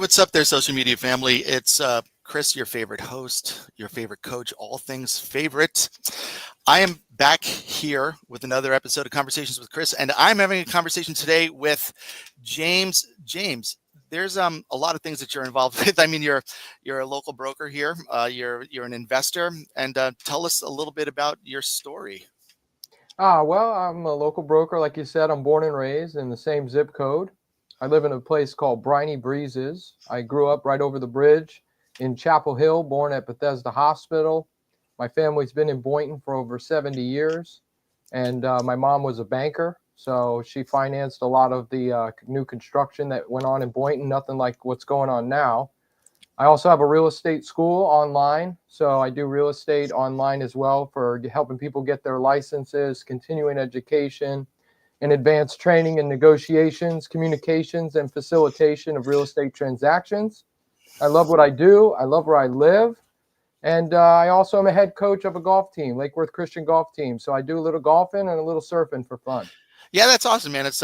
what's up there, social media family? It's Chris, your favorite host, your favorite coach, all things favorite. I am back here with another episode of Conversations with Chris, and I'm having a conversation today with James. James, there's a lot of things that you're involved with. I mean, you're a local broker here. You're an investor, and tell us a little bit about your story. Well, I'm a local broker. Like you said, I'm born and raised in the same zip code. I live in a place called Briny Breezes. I grew up right over the bridge in Chapel Hill, born at Bethesda Hospital. My family's been in Boynton for over 70 years, and my mom was a banker, so she financed a lot of the new construction that went on in Boynton, nothing like what's going on now. I also have a real estate school online, so I do real estate online as well for helping people get their licenses, continuing education, and advanced training in negotiations, communications, and facilitation of real estate transactions. I love what I do. I love where I live. And I also am a head coach of a golf team, Lake Worth Christian Golf Team. So I do a little golfing and a little surfing for fun. Yeah, that's awesome, man. It's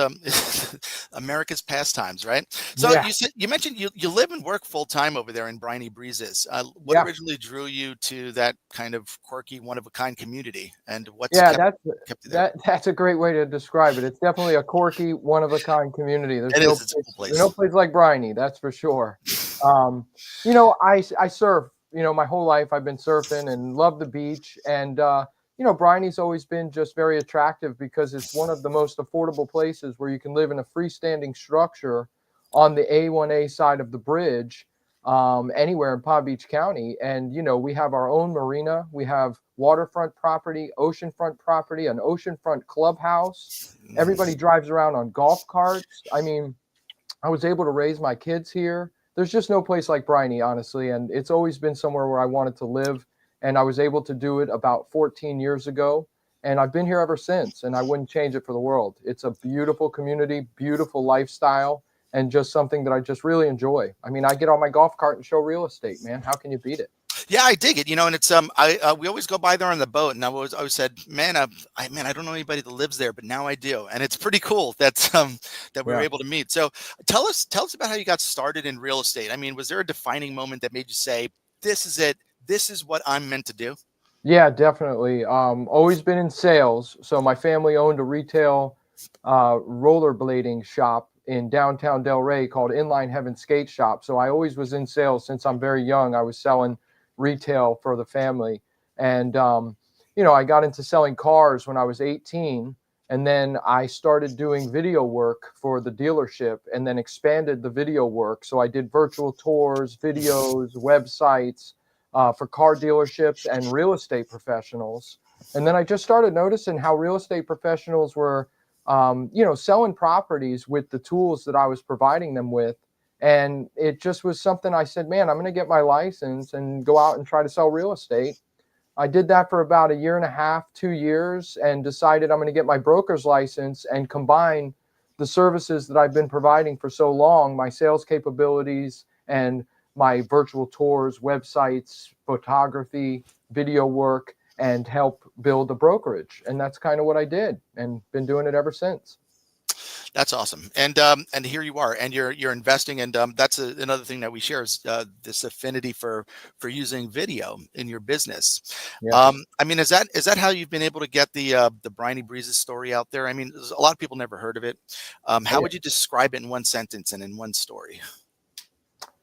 America's pastimes, right? So Yeah. you mentioned you live and work full time over there in Briny Breezes. What Yeah. originally drew you to that kind of quirky, one of a kind community, and what's Yeah, kept you there? that's a great way to describe it. It's definitely a quirky, one of a kind community. There's It no is. It's a cool place, place. no place like Briny, that's for sure. I surf. My whole life I've been surfing and love the beach. And Briny's always been just very attractive because it's one of the most affordable places where you can live in a freestanding structure on the A1A side of the bridge, anywhere in Palm Beach County. And, we have our own marina. We have waterfront property, oceanfront property, an oceanfront clubhouse. Everybody drives around on golf carts. I mean, I was able to raise my kids here. There's just no place like Briny, honestly. And it's always been somewhere where I wanted to live. And I was able to do it about 14 years ago. And I've been here ever since. And I wouldn't change it for the world. It's a beautiful community, beautiful lifestyle, and just something that I just really enjoy. I mean, I get on my golf cart and show real estate, man. How can you beat it? Yeah, I dig it. And it's we always go by there on the boat, and I always said, man, I don't know anybody that lives there, but now I do, and it's pretty cool that we were Yeah. able to meet. So tell us about how you got started in real estate. I mean, was there a defining moment that made you say, this is it, this is what I'm meant to do? Yeah, definitely. Always been in sales. So my family owned a retail rollerblading shop in downtown Delray called Inline Heaven Skate Shop. So I always was in sales since I'm very young. I was selling retail for the family. And, I got into selling cars when I was 18. And then I started doing video work for the dealership and then expanded the video work. So I did virtual tours, videos, websites for car dealerships and real estate professionals. And then I just started noticing how real estate professionals were, selling properties with the tools that I was providing them with. And it just was something I said, man, I'm going to get my license and go out and try to sell real estate. I did that for about a year and a half, 2 years, and decided I'm going to get my broker's license and combine the services that I've been providing for so long, my sales capabilities and my virtual tours, websites, photography, video work, and help build a brokerage. And that's kind of what I did and been doing it ever since. That's awesome. And here you are, and you're investing, and that's another thing that we share is this affinity for using video in your business. Yeah. I mean, is that how you've been able to get the Briny Breezes story out there? I mean, a lot of people never heard of it. How would you describe it in one sentence and in one story?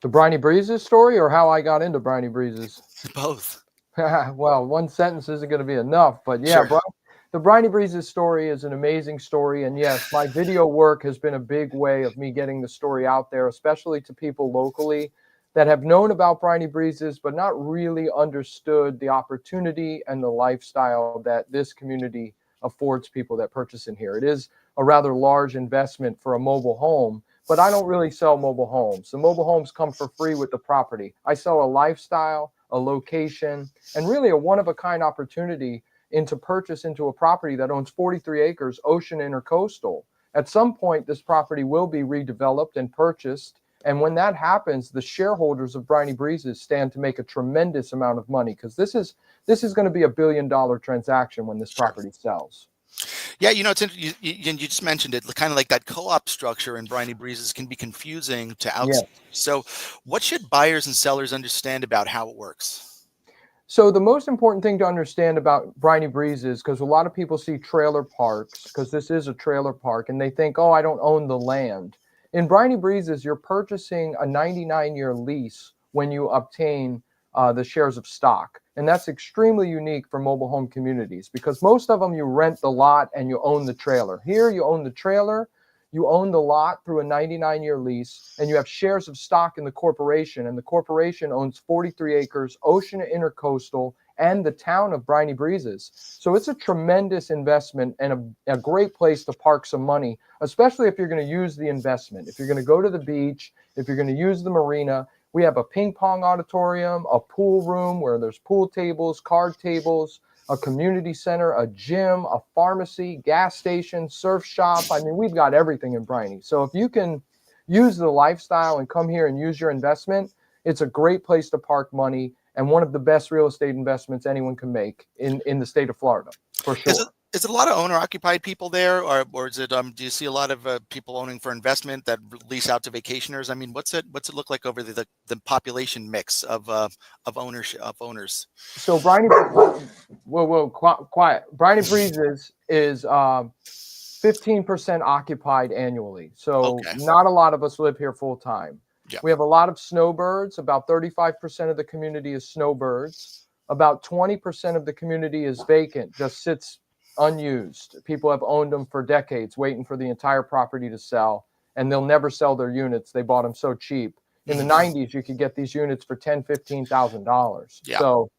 The Briny Breezes story, or how I got into Briny Breezes? Both. Well, one sentence isn't going to be enough, but yeah, Sure. the Briny Breezes story is an amazing story. And yes, my video work has been a big way of me getting the story out there, especially to people locally that have known about Briny Breezes, but not really understood the opportunity and the lifestyle that this community affords people that purchase in here. It is a rather large investment for a mobile home, but I don't really sell mobile homes. The mobile homes come for free with the property. I sell a lifestyle, a location, and really a one-of-a-kind opportunity into purchase into a property that owns 43 acres, ocean intercoastal. At some point, this property will be redeveloped and purchased. And when that happens, the shareholders of Briny Breezes stand to make a tremendous amount of money because this is going to be $1 billion transaction when this Sure. property sells. Yeah, it's you just mentioned it, kind of like that co-op structure in Briny Breezes can be confusing to Yeah. outsiders. So, what should buyers and sellers understand about how it works? So the most important thing to understand about Briny Breezes, because a lot of people see trailer parks, because this is a trailer park, and they think, oh, I don't own the land. In Briny Breezes, you're purchasing a 99-year lease when you obtain the shares of stock. And that's extremely unique for mobile home communities because most of them you rent the lot and you own the trailer. Here you own the trailer, you own the lot through a 99-year lease, and you have shares of stock in the corporation. And the corporation owns 43 acres, Ocean Intercoastal, and the town of Briny Breezes. So it's a tremendous investment and a great place to park some money, especially if you're going to use the investment. If you're going to go to the beach, if you're going to use the marina, we have a ping pong auditorium, a pool room where there's pool tables, card tables, a community center, a gym, a pharmacy, gas station, surf shop. I mean, we've got everything in Briny. So if you can use the lifestyle and come here and use your investment, it's a great place to park money and one of the best real estate investments anyone can make in the state of Florida, for Is it sure. is it a lot of owner occupied people there, or is it do you see a lot of people owning for investment that lease out to vacationers? I mean, what's it look like over the population mix of ownership of owners? So Briny, whoa, quiet. Briny Breezes is 15% occupied annually. So Okay, not a lot of us live here full time. yeah. We have a lot of snowbirds. About 35% of the community is snowbirds. About 20% of the community is vacant, just sits unused. People have owned them for decades, waiting for the entire property to sell, and they'll never sell their units. They bought them so cheap. In the Hmm. 90s, you could get these units for $10,000, $15,000. Yeah, So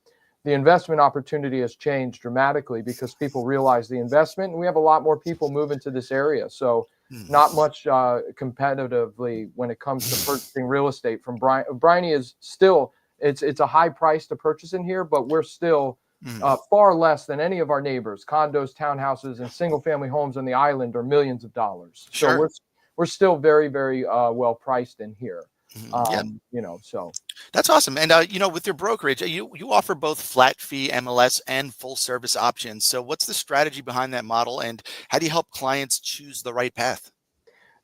the investment opportunity has changed dramatically because people realize the investment, and we have a lot more people moving to this area. So not hmm. much competitively when it comes to purchasing real estate from Briny. Briny is still it's a high price to purchase in here, but we're still Hmm. far less than any of our neighbors. Condos, townhouses, and single family homes on the island are millions of dollars. So Sure. we're still very, very well priced in here. Yeah, So that's awesome. And with your brokerage, you offer both flat fee MLS and full service options. So, what's the strategy behind that model, and how do you help clients choose the right path?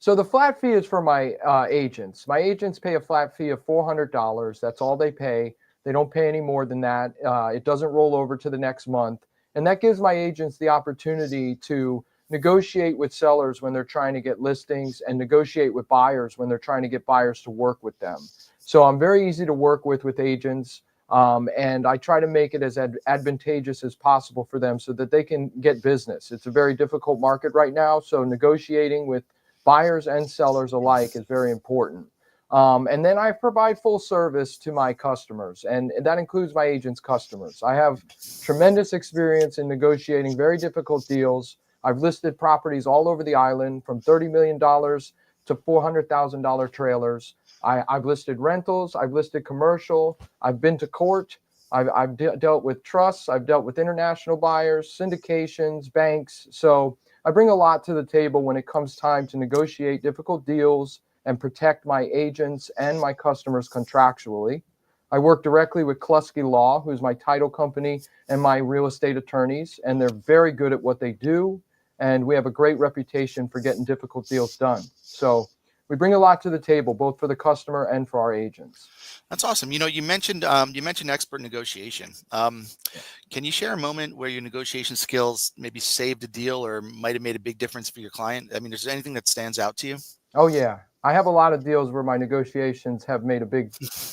So the flat fee is for my agents. My agents pay a flat fee of $400. That's all they pay. They don't pay any more than that. It doesn't roll over to the next month. And that gives my agents the opportunity to negotiate with sellers when they're trying to get listings and negotiate with buyers when they're trying to get buyers to work with them. So I'm very easy to work with agents. And I try to make it as advantageous as possible for them so that they can get business. It's a very difficult market right now. So negotiating with buyers and sellers alike is very important. And then I provide full service to my customers, and that includes my agents' customers. I have tremendous experience in negotiating very difficult deals. I've listed properties all over the island from $30 million to $400,000 trailers. I've listed rentals, I've listed commercial, I've been to court, I've dealt with trusts, I've dealt with international buyers, syndications, banks. So I bring a lot to the table when it comes time to negotiate difficult deals and protect my agents and my customers contractually. I work directly with Kluski Law, who's my title company, and my real estate attorneys, and they're very good at what they do. And we have a great reputation for getting difficult deals done. So we bring a lot to the table, both for the customer and for our agents. That's awesome. You mentioned expert negotiation. Can you share a moment where your negotiation skills maybe saved a deal or might have made a big difference for your client? I mean, is there anything that stands out to you? Oh yeah, I have a lot of deals where my negotiations have made a big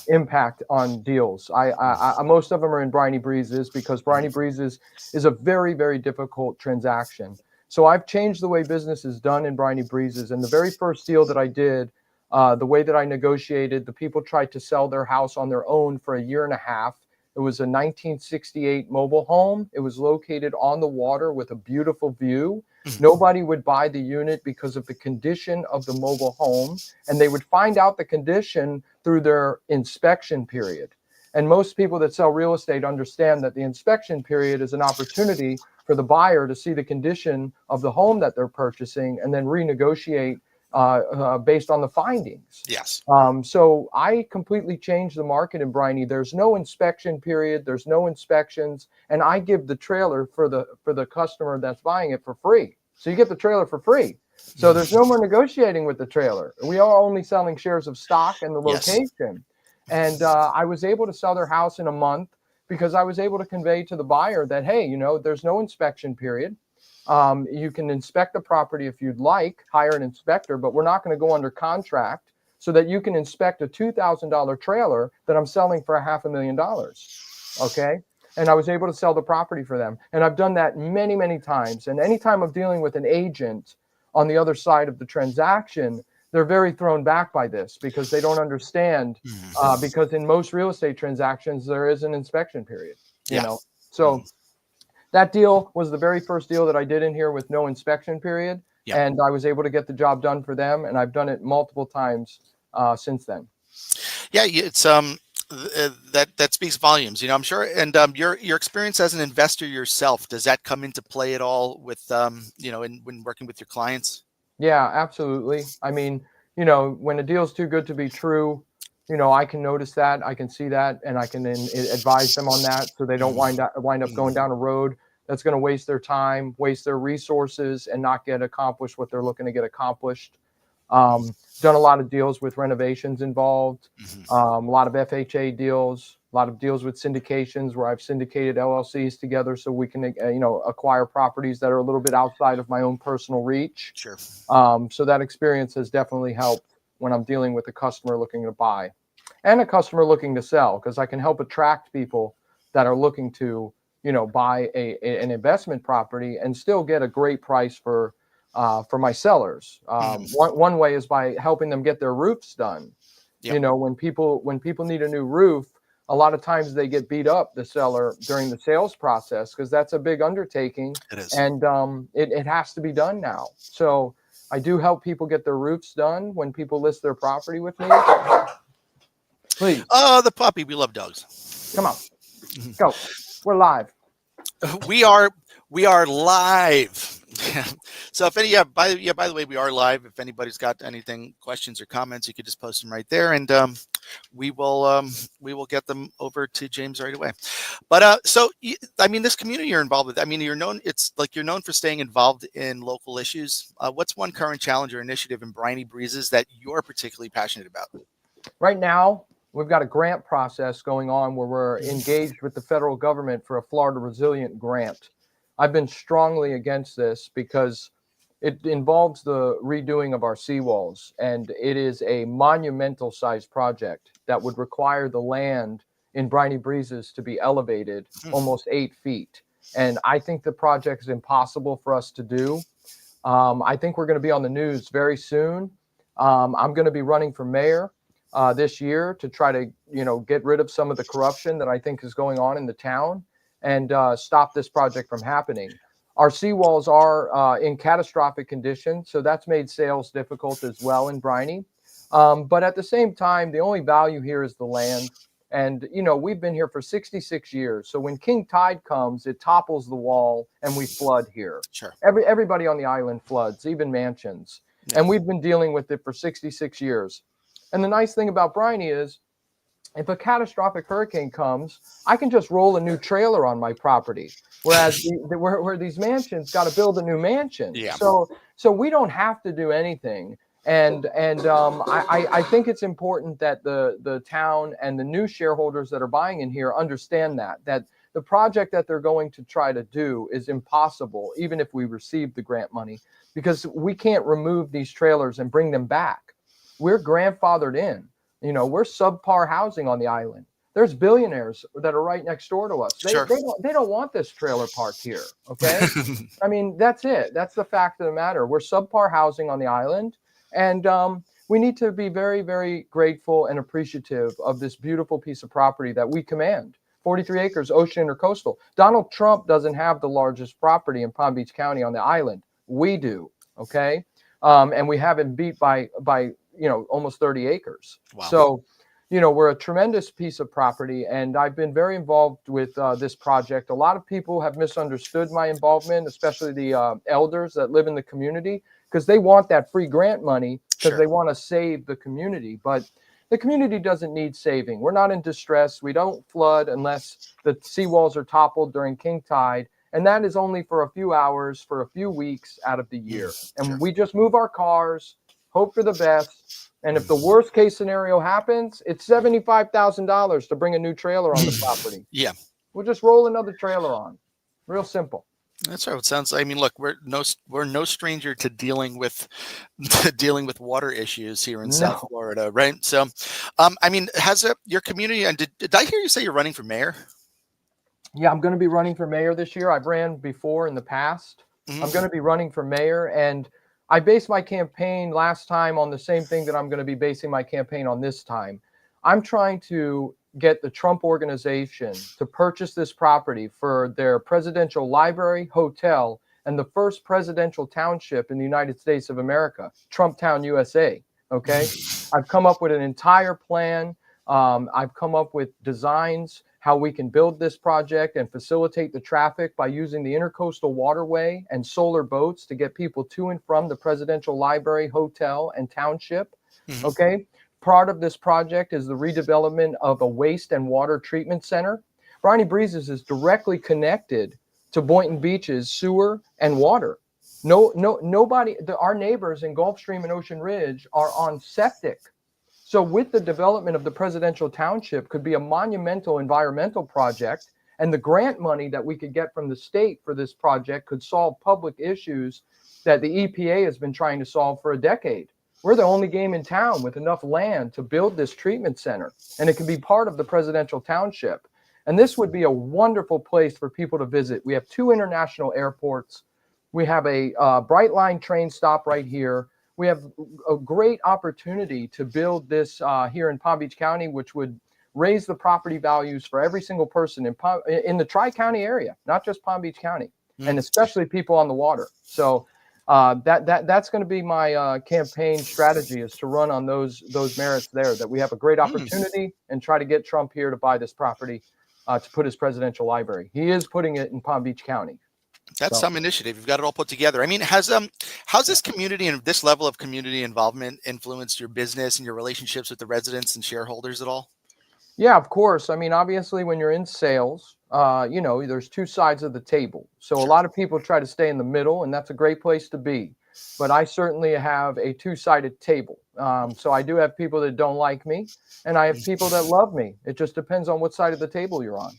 impact on deals. Most of them are in Briny Breezes because Briny Breezes is a very, very difficult transaction. So I've changed the way business is done in Briny Breezes. And the very first deal that I did, the way that I negotiated, the people tried to sell their house on their own for a year and a half. It was a 1968 mobile home. It was located on the water with a beautiful view. Nobody would buy the unit because of the condition of the mobile home, and they would find out the condition through their inspection period. And most people that sell real estate understand that the inspection period is an opportunity for the buyer to see the condition of the home that they're purchasing and then renegotiate based on the findings. Yes. So I completely changed the market in Briny. There's no inspection period. There's no inspections, and I give the trailer for the customer that's buying it for free. So you get the trailer for free. So there's no more negotiating with the trailer. We are only selling shares of stock and the Yes. location. And I was able to sell their house in a month because I was able to convey to the buyer that, hey, there's no inspection period. You can inspect the property if you'd like, hire an inspector, but we're not going to go under contract so that you can inspect a $2,000 trailer that I'm selling for $500,000. Okay. And I was able to sell the property for them. And I've done that many, many times. And anytime I'm dealing with an agent on the other side of the transaction, they're very thrown back by this because they don't understand. Because in most real estate transactions, there is an inspection period, So that deal was the very first deal that I did in here with no inspection period. Yep. And I was able to get the job done for them. And I've done it multiple times since then. Yeah, it's that speaks volumes. I'm sure. And your experience as an investor yourself, does that come into play at all with when working with your clients? Yeah, absolutely. I mean, when a deal's too good to be true, I can notice that, I can see that, and I can then advise them on that so they don't wind up going down a road that's going to waste their time, waste their resources, and not get accomplished what they're looking to get accomplished. Done a lot of deals with renovations involved, a lot of FHA deals, a lot of deals with syndications where I've syndicated LLCs together so we can, acquire properties that are a little bit outside of my own personal reach. Sure. So that experience has definitely helped when I'm dealing with a customer looking to buy and a customer looking to sell, because I can help attract people that are looking to, buy an investment property and still get a great price for my sellers. One way is by helping them get their roofs done. Yep. When people need a new roof, a lot of times they get beat up, the seller, during the sales process, because that's a big undertaking. It is. And it has to be done now. So I do help people get their roofs done when people list their property with me. Please. Oh, the puppy. We love dogs. Come on. Go. We're live. We are live. So if by the way, we are live. If anybody's got anything, questions or comments, you could just post them right there, and we will get them over to James right away. But so I mean, this community you're involved with, I mean, you're known for staying involved in local issues. What's one current challenge or initiative in Briny Breezes that you're particularly passionate about? Right now, we've got a grant process going on where we're engaged with the federal government for a Florida Resilient grant. I've been strongly against this because it involves the redoing of our seawalls, and it is a monumental sized project that would require the land in Briny Breezes to be elevated almost 8 feet. And I think the project is impossible for us to do. I think we're going to be on the news very soon. I'm going to be running for mayor this year to try to, get rid of some of the corruption that I think is going on in the town and stop this project from happening. Our seawalls are in catastrophic condition, so that's made sales difficult as well in Briny. But at the same time, the only value here is the land. And, we've been here for 66 years. So when king tide comes, it topples the wall and we flood here. Sure. Everybody on the island floods, even mansions. Yeah. And we've been dealing with it for 66 years. And the nice thing about Briny is, if a catastrophic hurricane comes, I can just roll a new trailer on my property. Whereas where these mansions got to build a new mansion. Yeah. So we don't have to do anything. And I think it's important that the town and the new shareholders that are buying in here understand that the project that they're going to try to do is impossible, even if we receive the grant money, because we can't remove these trailers and bring them back. We're grandfathered in. We're subpar housing on the island. There's billionaires that are right next door to us. They don't want this trailer park here. Okay. I mean, that's it. That's the fact of the matter. We're subpar housing on the island. And we need to be very, very grateful and appreciative of this beautiful piece of property that we command. 43 acres, ocean or coastal. Donald Trump doesn't have the largest property in Palm Beach County on the island. We do. Okay. And we have it beat by almost 30 acres. Wow. So, we're a tremendous piece of property, and I've been very involved with this project. A lot of people have misunderstood my involvement, especially the elders that live in the community. because they want that free grant money because Sure. they want to save the community. But the community doesn't need saving. We're not in distress. We don't flood unless the seawalls are toppled during king tide. And that is only for a few hours, for a few weeks out of the year. Sure. And we just move our cars, hope for the best. And if the worst case scenario happens, it's $75,000 to bring a new trailer on the property. Yeah. We'll just roll another trailer on. Real simple. That's right. It sounds. I mean, look, we're no stranger to dealing with water issues here in South No. Florida, right? So, I mean, has your community? And did I hear you say you're running for mayor? Yeah, I'm going to be running for mayor this year. I've ran before in the past. Mhm. I'm going to be running for mayor, and I based my campaign last time on the same thing that I'm going to be basing my campaign on this time. I'm trying to get the Trump organization to purchase this property for their presidential library, hotel, and the first presidential township in the United States of America, Trump Town, USA. Okay. I've come up with an entire plan. I've come up with designs, how we can build this project and facilitate the traffic by using the intercoastal waterway and solar boats to get people to and from the presidential library, hotel, and township. Mhm. Okay. Part of this project is the redevelopment of a waste and water treatment center. Briny Breezes is directly connected to Boynton Beach's sewer and water. Nobody, our neighbors in Gulfstream and Ocean Ridge are on septic. So with the development of the presidential township could be a monumental environmental project, and the grant money that we could get from the state for this project could solve public issues that the EPA has been trying to solve for a decade. We're the only game in town with enough land to build this treatment center, and it can be part of the presidential township. And this would be a wonderful place for people to visit. We have 2 international airports. We have a Bright Line train stop right here. We have a great opportunity to build this here in Palm Beach County, which would raise the property values for every single person in the Tri-County area, not just Palm Beach County, and especially people on the water. So that's going to be my campaign strategy, is to run on those merits there, that we have a great opportunity and try to get Trump here to buy this property to put his presidential library. He is putting it in Palm Beach County. That's some initiative. You've got it all put together. I mean, how's this community and this level of community involvement influenced your business and your relationships with the residents and shareholders at all? Yeah, of course. I mean, obviously, when you're in sales, there's 2 sides of the table. So a lot of people try to stay in the middle, and that's a great place to be. But I certainly have a 2-sided table. So I do have people that don't like me, and I have people that love me. It just depends on what side of the table you're on.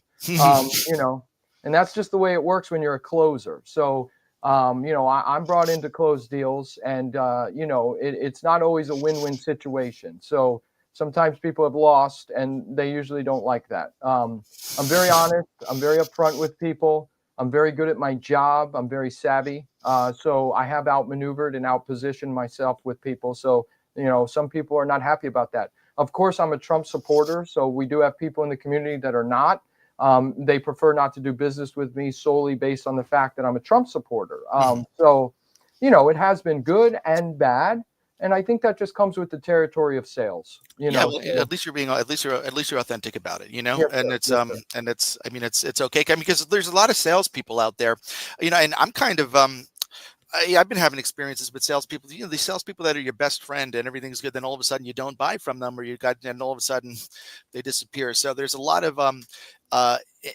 And that's just the way it works when you're a closer. So, I'm brought in to close deals, and, it's not always a win-win situation. So sometimes people have lost, and they usually don't like that. I'm very honest. I'm very upfront with people. I'm very good at my job. I'm very savvy. So I have outmaneuvered and outpositioned myself with people. So, some people are not happy about that. Of course, I'm a Trump supporter. So we do have people in the community that are not. They prefer not to do business with me solely based on the fact that I'm a Trump supporter. So, it has been good and bad. And I think that just comes with the territory of sales. Well, at least you're authentic about it, Yes, and sir. it's Yes, sir. and it's okay. I mean, because there's a lot of salespeople out there, and I'm kind of I've been having experiences with salespeople. These salespeople that are your best friend and everything's good, then all of a sudden you don't buy from them, or and all of a sudden they disappear. So there's a lot of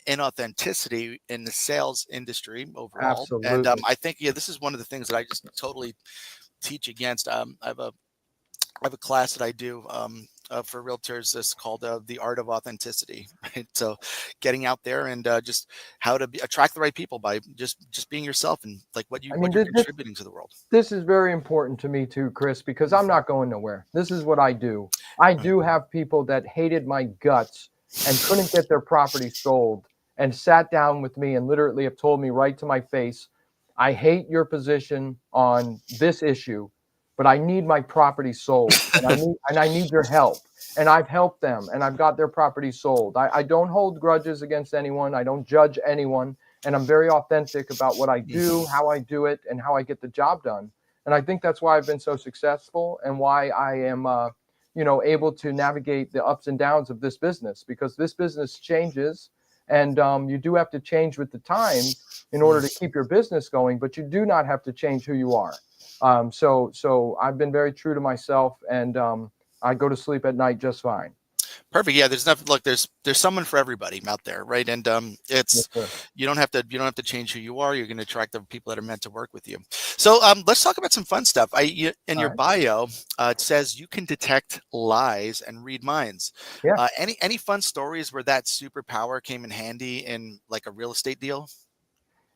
inauthenticity in the sales industry overall. And Absolutely. I think this is one of the things that I just totally teach against. I have a class that I do for realtors that's called the art of authenticity, right? So getting out there and just how to attract the right people by just being yourself and like what I mean, you're contributing to the world. this is very important to me too, Chris, because I'm not going nowhere. This is what I do. I do have people that hated my guts and couldn't get their property sold and sat down with me and literally have told me right to my face, I hate your position on this issue, but I need my property sold, and I need your help. And I've helped them, and I've got their property sold. I don't hold grudges against anyone. I don't judge anyone. And I'm very authentic about what I do, how I do it, and how I get the job done. And I think that's why I've been so successful, and why I am, able to navigate the ups and downs of this business, because this business changes, and you do have to change with the times in order to keep your business going, but you do not have to change who you are. So I've been very true to myself, and I go to sleep at night just fine. Perfect. Yeah, there's nothing. Look, there's someone for everybody out there, right? And Yes, it's sir. you don't have to change who you are. You're going to attract the people that are meant to work with you. So let's talk about some fun stuff. In All your right. bio, it says you can detect lies and read minds. Yeah. Any fun stories where that superpower came in handy in like a real estate deal?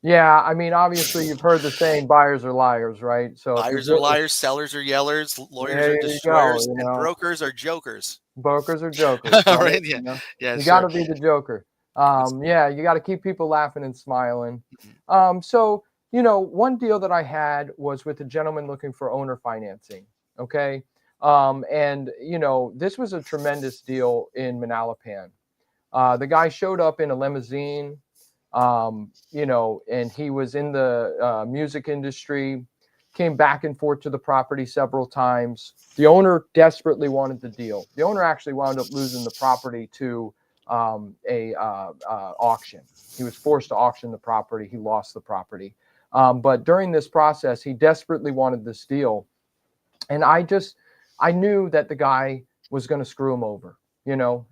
Yeah, I mean, obviously, you've heard the saying, "Buyers are liars," right? So if you're Buyers are good, liars, sellers are yellers, lawyers are there you go. destroyers, and brokers are jokers. Brokers are jokers, right? Right? Yeah. Yeah. You got Sure. to be the joker. That's, Yeah, you got to keep people laughing and smiling. mhm. So one deal that I had was with a gentleman looking for owner financing. Okay, and this was a tremendous deal in Manalapan. The guy showed up in a limousine, and he was in the music industry, came back and forth to the property several times. The owner desperately wanted the deal. The owner actually wound up losing the property to a auction. He was forced to auction the property. He lost the property. But during this process, he desperately wanted this deal. And I knew that the guy was going to screw him over,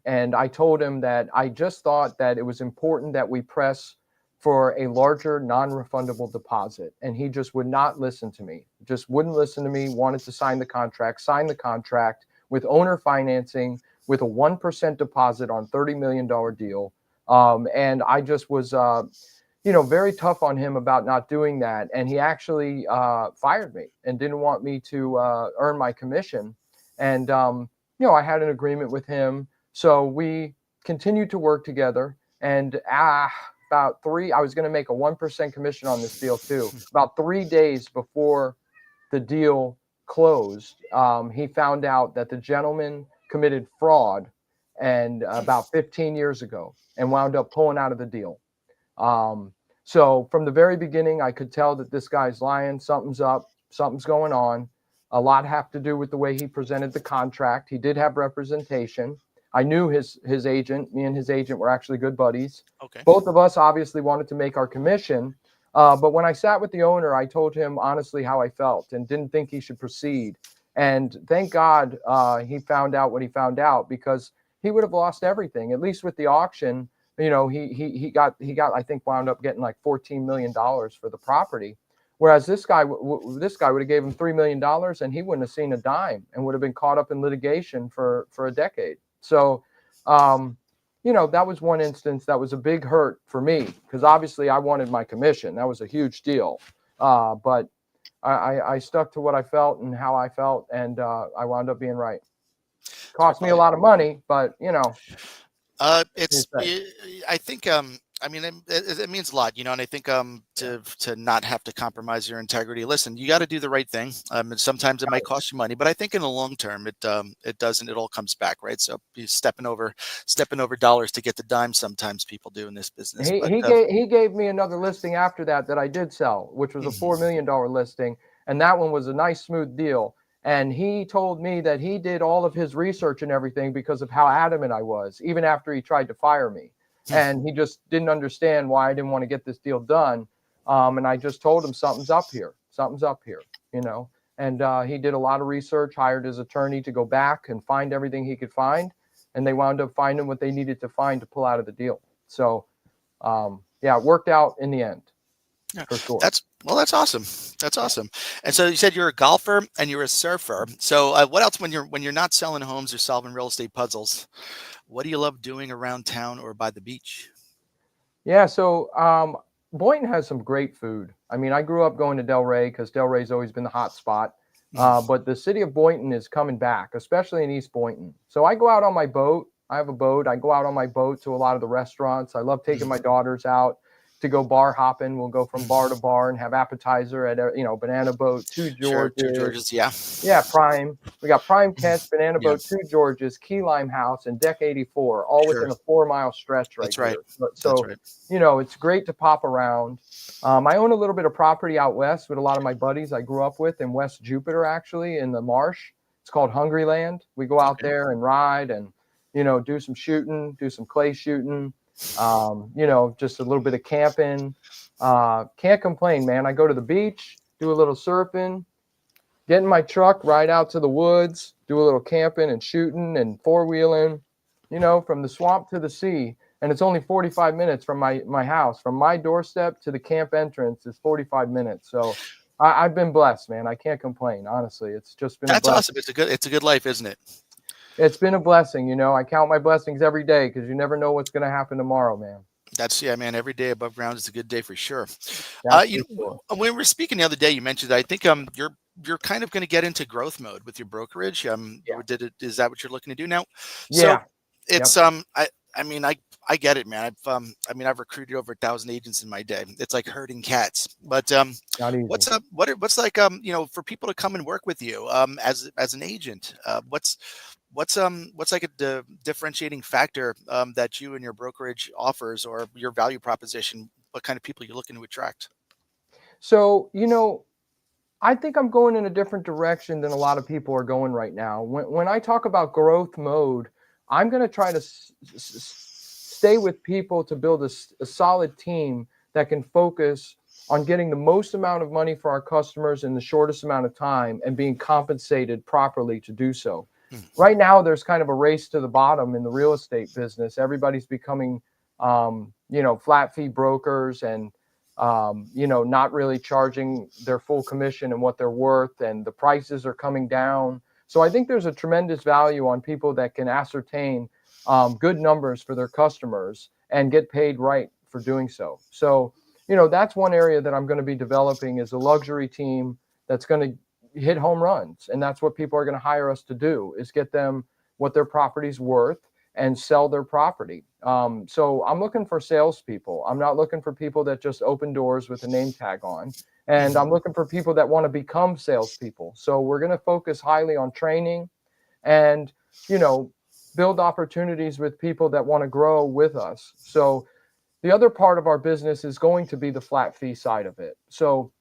and I told him that I just thought that it was important that we press for a larger non-refundable deposit. And he just would not listen to me, just wouldn't listen to me, wanted to sign the contract with owner financing with a 1% deposit on $30 million deal. And I just was, very tough on him about not doing that. And he actually fired me and didn't want me to earn my commission. And, I had an agreement with him. So we continued to work together. And I was going to make a 1% commission on this deal too. About 3 days before the deal closed, he found out that the gentleman committed fraud and about 15 years ago and wound up pulling out of the deal. So from the very beginning, I could tell that this guy's lying. Something's up. Something's going on. A lot have to do with the way he presented the contract. He did have representation. I knew his agent. Me and his agent were actually good buddies. Okay. Both of us obviously wanted to make our commission. But when I sat with the owner, I told him honestly how I felt and didn't think he should proceed. And thank God he found out what he found out, because he would have lost everything. At least with the auction, he got I think wound up getting like $14 million for the property, whereas this guy would have gave him $3 million and he wouldn't have seen a dime and would have been caught up in litigation for a decade. So that was one instance that was a big hurt for me, because obviously I wanted my commission. That was a huge deal, but I stuck to what I felt and how I felt, and I wound up being right. Cost me a lot of money, but It's I think I mean it means a lot, and I think to not have to compromise your integrity. Listen, you got to do the right thing. And sometimes it might cost you money, but I think in the long term it doesn't. It all comes back, right? So you stepping over dollars to get the dime. Sometimes people do in this business, but He gave me another listing after that I did sell, which was a $4 million listing, and that one was a nice smooth deal. And he told me that he did all of his research and everything because of how adamant I was, even after he tried to fire me. And he just didn't understand why I didn't want to get this deal done. And I just told him something's up here. Something's up here, And he did a lot of research, hired his attorney to go back and find everything he could find. And they wound up finding what they needed to find to pull out of the deal. So, it worked out in the end. Yeah, for sure. that's awesome. That's awesome. And so you said you're a golfer and you're a surfer. So what else when you're not selling homes or solving real estate puzzles? What do you love doing around town or by the beach? Yeah, so Boynton has some great food. I mean, I grew up going to Delray because Delray's always been the hot spot. But the city of Boynton is coming back, especially in East Boynton. So I go out on my boat. I have a boat. I go out on my boat to a lot of the restaurants. I love taking my daughters out to go bar hopping. We'll go from bar to bar and have appetizer at Banana Boat, Two Sure, Georges. Two Georges, yeah. Yeah, Prime. We got Prime Kent, Banana Boat, Two Georges, Key Lime House, and Deck 84, all within a 4-mile stretch right That's right. here. So, it's great to pop around. I own a little bit of property out west with a lot of my buddies I grew up with in West Jupiter, actually, in the marsh. It's called Hungry Land. We go out there and ride and, do some shooting, do some clay shooting. Just a little bit of camping. Can't complain, man. I go to the beach, do a little surfing, get in my truck, ride out to the woods, do a little camping and shooting and four-wheeling, from the swamp to the sea. And it's only 45 minutes from my house. From my doorstep to the camp entrance is 45 minutes. So I've been blessed, man. I can't complain, honestly. It's just been a That's blessing. awesome. It's a good life, isn't it? It's been a blessing. I count my blessings every day because you never know what's going to happen tomorrow, man. Yeah, man. Every day above ground is a good day for sure. That's for sure. When we were speaking the other day, you mentioned that I think you're kind of going to get into growth mode with your brokerage. Yeah. Is that what you're looking to do now? So Yeah. it's Yep. I mean I get it, man. I've recruited over 1,000 agents in my day. It's like herding cats. But Not easy. what's like for people to come and work with you as an agent? What's like a differentiating factor that you and your brokerage offers, or your value proposition? What kind of people you're looking to attract? So, I think I'm going in a different direction than a lot of people are going right now. When I talk about growth mode, I'm going to try to stay with people to build a solid team that can focus on getting the most amount of money for our customers in the shortest amount of time and being compensated properly to do so. Right now, there's kind of a race to the bottom in the real estate business. Everybody's becoming, flat fee brokers and not really charging their full commission and what they're worth, and the prices are coming down. So I think there's a tremendous value on people that can ascertain good numbers for their customers and get paid right for doing so. So, that's one area that I'm going to be developing is a luxury team that's going to hit home runs. And that's what people are going to hire us to do, is get them what their property's worth and sell their property. So I'm looking for salespeople. I'm not looking for people that just open doors with a name tag on. And I'm looking for people that want to become salespeople. So we're going to focus highly on training and, build opportunities with people that want to grow with us. So the other part of our business is going to be the flat fee side of it. So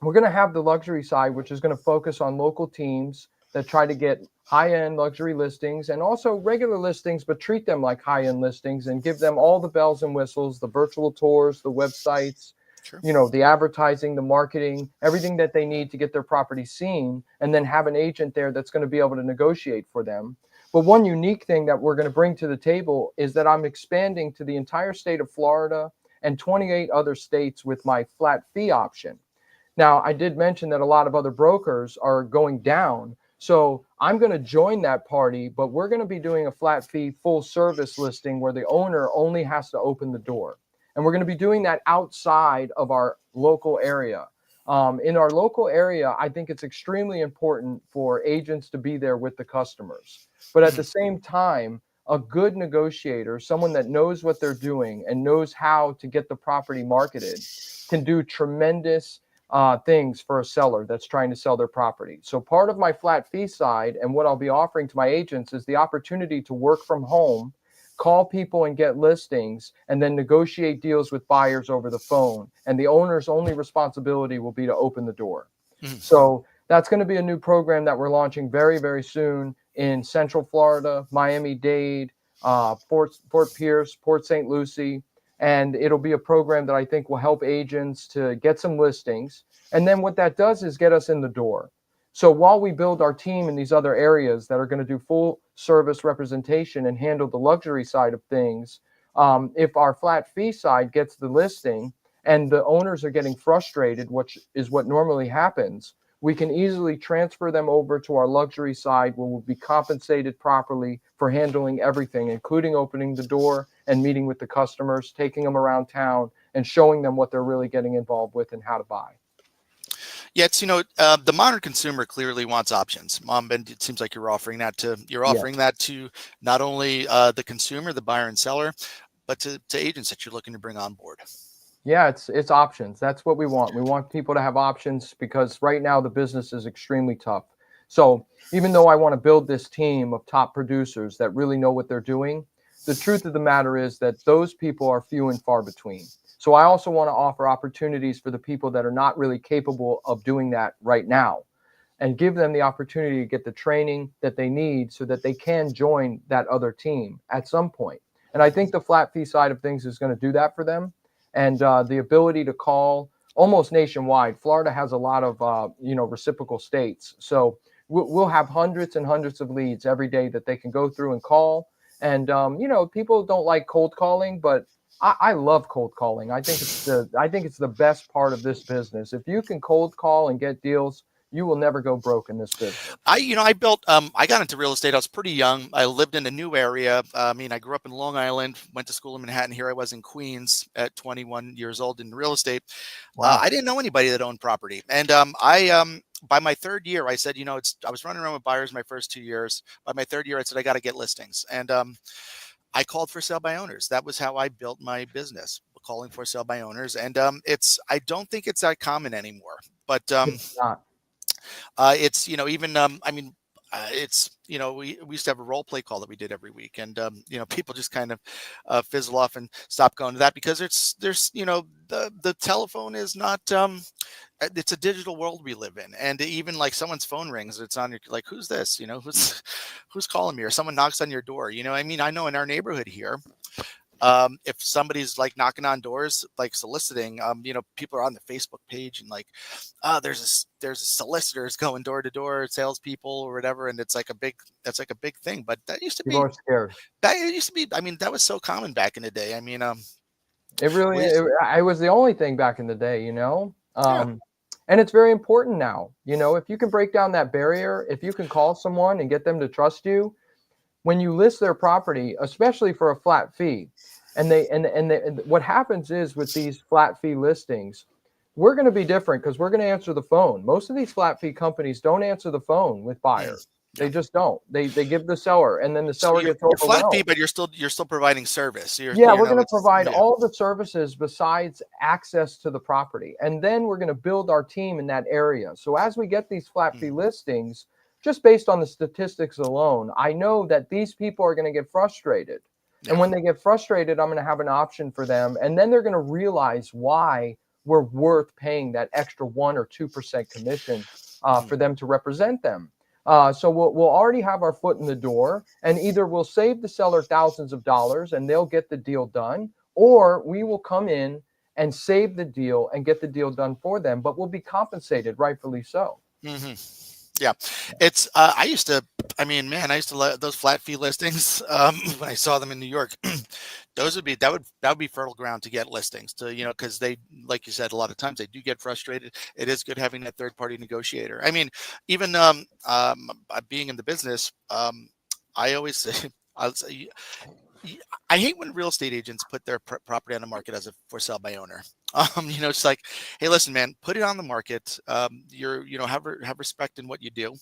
we're going to have the luxury side, which is going to focus on local teams that try to get high-end luxury listings and also regular listings, but treat them like high-end listings and give them all the bells and whistles, the virtual tours, the websites, Sure. the advertising, the marketing, everything that they need to get their property seen, and then have an agent there that's going to be able to negotiate for them. But one unique thing that we're going to bring to the table is that I'm expanding to the entire state of Florida and 28 other states with my flat fee option. Now, I did mention that a lot of other brokers are going down. So I'm going to join that party, but we're going to be doing a flat fee full service listing where the owner only has to open the door. And we're going to be doing that outside of our local area. In our local area, I think it's extremely important for agents to be there with the customers. But at the same time, a good negotiator, someone that knows what they're doing and knows how to get the property marketed, can do tremendous things for a seller that's trying to sell their property. So part of my flat fee side and what I'll be offering to my agents is the opportunity to work from home, call people and get listings, and then negotiate deals with buyers over the phone. And the owner's only responsibility will be to open the door. So that's going to be a new program that we're launching very, very soon in Central Florida, Miami-Dade, Fort Pierce, Port St. Lucie. And it'll be a program that I think will help agents to get some listings. And then what that does is get us in the door. So while we build our team in these other areas that are going to do full service representation and handle the luxury side of things, if our flat fee side gets the listing and the owners are getting frustrated, which is what normally happens, we can easily transfer them over to our luxury side where we'll be compensated properly for handling everything, including opening the door and meeting with the customers, taking them around town and showing them what they're really getting involved with and how to buy. Yeah, it's the modern consumer clearly wants options. And it seems like you're offering that to not only the consumer, the buyer and seller, but to agents that you're looking to bring on board. Yeah, it's options. That's what we want. We want people to have options because right now the business is extremely tough. So even though I want to build this team of top producers that really know what they're doing, the truth of the matter is that those people are few and far between. So I also want to offer opportunities for the people that are not really capable of doing that right now and give them the opportunity to get the training that they need so that they can join that other team at some point. And I think the flat fee side of things is going to do that for them. And the ability to call almost nationwide. Florida has a lot of reciprocal states, so we'll have hundreds and hundreds of leads every day that they can go through and call. And people don't like cold calling, but I love cold calling. I think it's the best part of this business. If you can cold call and get deals, you will never go broke in this business. I got into real estate. I was pretty young. I lived in a new area. I grew up in Long Island, went to school in Manhattan. Here I was in Queens at 21 years old in real estate. Wow. I didn't know anybody that owned property. And by my third year, I said, I was running around with buyers my first 2 years. By my third year, I said, I got to get listings. And I called for sale by owners. That was how I built my business, calling for sale by owners. And I don't think it's that common anymore. But It's not. it's even it's we used to have a role play call that we did every week, and people just kind of fizzle off and stop going to that because there's the telephone is not it's a digital world we live in, and even like someone's phone rings, it's on your, like, who's this, who's calling me, or someone knocks on your door. I know in our neighborhood here, if somebody's like knocking on doors, like soliciting, people are on the Facebook page and like, there's a solicitors going door to door, salespeople or whatever, and that's like a big thing. But that used to People be are scared. that was so common back in the day. It really, I was the only thing back in the day, Yeah. And it's very important now. If you can break down that barrier, if you can call someone and get them to trust you, when you list their property, especially for a flat fee, and what happens is with these flat fee listings, we're going to be different because we're going to answer the phone. Most of these flat fee companies don't answer the phone with buyers. They just don't. They give the seller, and then the seller gets you're flat overwhelmed. fee, but you're still providing service. We're going to provide all the services besides access to the property, and then we're going to build our team in that area. So as we get these flat fee listings, just based on the statistics alone, I know that these people are going to get frustrated. Yeah. And when they get frustrated, I'm going to have an option for them. And then they're going to realize why we're worth paying that extra 1 or 2% commission for them to represent them. So we'll already have our foot in the door, and either we'll save the seller thousands of dollars and they'll get the deal done, or we will come in and save the deal and get the deal done for them, but we'll be compensated, rightfully so. Mm-hmm. Yeah, it's I used to love those flat fee listings when I saw them in New York. that would be fertile ground to get listings to, because they, like you said, a lot of times they do get frustrated. It is good having that third party negotiator. Even being in the business, I always say, I hate when real estate agents put their property on the market as a for sale by owner. It's like, hey, listen, man, put it on the market. Have respect in what you do,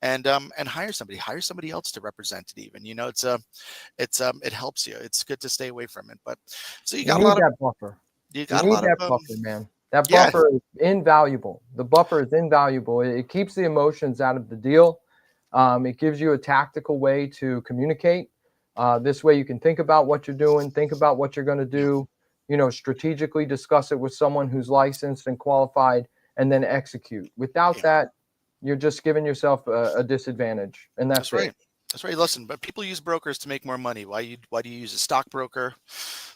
and hire somebody else to represent it. Even, it helps you. It's good to stay away from it. But so you got a lot of that buffer. You got a lot of buffer, man. That buffer is invaluable. The buffer is invaluable. It keeps the emotions out of the deal. It gives you a tactical way to communicate. This way you can think about what you're doing, think about what you're going to do, strategically discuss it with someone who's licensed and qualified, and then execute. Without that, you're just giving yourself a disadvantage. And that's right. it. That's right. Listen, but people use brokers to make more money. Why do you use a stockbroker?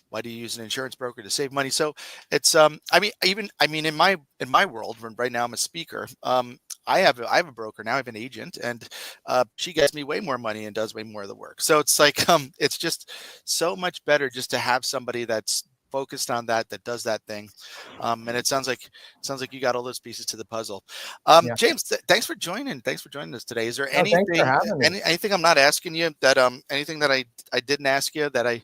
Why do you use an insurance broker to save money? So it's in my world right now, I'm a speaker. I have a broker now. I have an agent, and she gets me way more money and does way more of the work. So it's like it's just so much better just to have somebody that's focused on that does that thing. And it sounds like you got all those pieces to the puzzle. James, thanks for joining us today. Is there anything thanks for having me. anything I'm not asking you that anything that I didn't ask you that I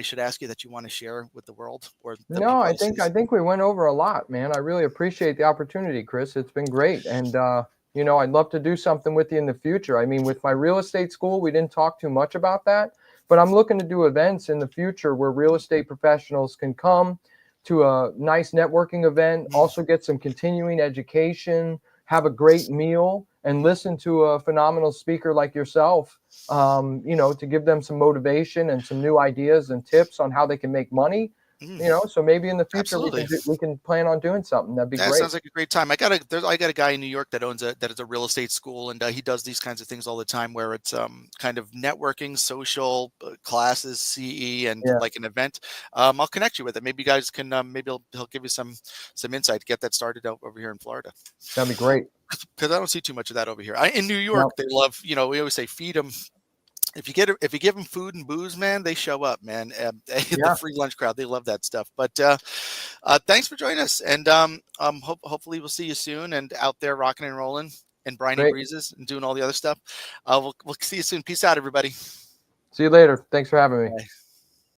should ask you that you want to share with the world? Or no, I think we went over a lot, man. I really appreciate the opportunity, Chris. It's been great. And I'd love to do something with you in the future. With my real estate school, we didn't talk too much about that, but I'm looking to do events in the future where real estate professionals can come to a nice networking event, also get some continuing education, have a great meal, and listen to a phenomenal speaker like yourself, to give them some motivation and some new ideas and tips on how they can make money. You know, so maybe in the future Absolutely. we can plan on doing something. That'd be That great. sounds like a great time. I got a guy in New York that is a real estate school, and he does these kinds of things all the time, where it's kind of networking, social classes, CE, and Yeah, like an event. I'll connect you with it. Maybe you guys can maybe he'll give you some insight to get that started over here in Florida, that'd be great. because I don't see too much of that over here. In New York, No, they love, we always say feed them. If you give them food and booze, man, they show up, man. The yeah, free lunch crowd, they love that stuff. But thanks for joining us, and hopefully we'll see you soon and out there rocking and rolling and Briny great. Breezes and doing all the other stuff. We'll see you soon. Peace out, everybody. See you later. Thanks for having me. Bye.